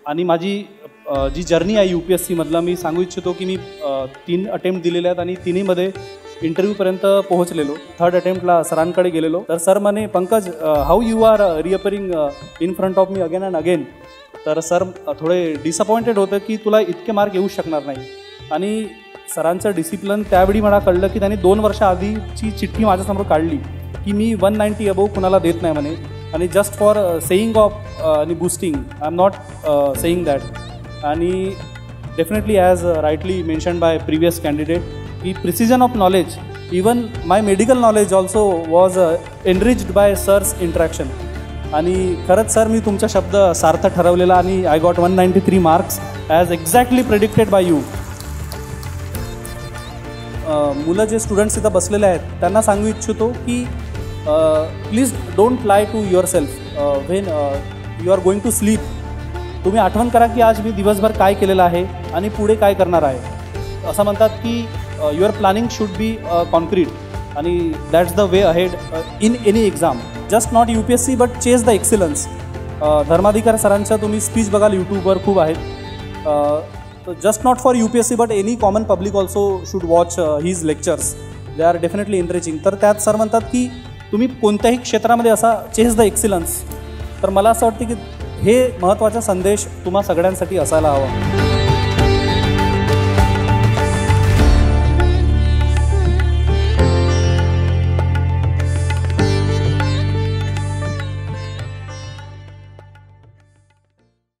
आणि माझी जी जर्नी आहे UPSC मधला मी सांगू इच्छितो की मी 3 अटेम्प्ट दिलेले आहेत आणि तिन्हीमध्ये इंटरव्ह्यूपर्यंत पोहोचलेलो. 3rd अटेम्प्टला सरांकडे गेलेलो तर सर म्हणे Pankaj how you are reappearing in front of me again and again. तर सर थोडे डिसअपॉइंटेड होतं की तुला इतके मार्क येऊ शकणार नाही. आणि सरांचं डिसिप्लिन त्यावेळी मला कळलं की त्यांनी 2 वर्ष आधीची चिठ्ठी माझ्यासमोर काढली की मी 190 अबोव कुणाला देत नाही म्हणे. आणि जस्ट फॉर सेईंग ऑफ आणि boosting I am not saying that. आणि definitely as rightly mentioned by previous candidate की precision of knowledge even my medical knowledge also was enriched by sir's interaction. आणि खरंच सर मी तुमचा शब्द सार्थ ठरवलेला आणि I got 193 marks as exactly predicted by you. मुलं जे स्टुडंट्स इथं बसलेले आहेत त्यांना सांगू इच्छितो की please don't lie to yourself when you are going to sleep. तुम्ही आठवण करा की आज मी दिवसभर काय केलेलं आहे आणि पुढे काय करणार आहे. असं म्हणतात की your planning should be concrete आणि that's the way ahead in any exam. Just not UPSC but chase the excellence. Dharmadhikar सरांच्या तुम्ही स्पीच बघाल यूट्यूबवर खूप आहेत. Just not for UPSC but any common public also should watch his lectures. They are definitely enriching. तर त्यात sir म्हणतात की तुम्ही कोणत्याही क्षेत्रामध्ये असा चेस द एक्सिलन्स. तर मला असं वाटतं की हे महत्त्वाचा संदेश तुम्हा सगळ्यांसाठी असायला हवा.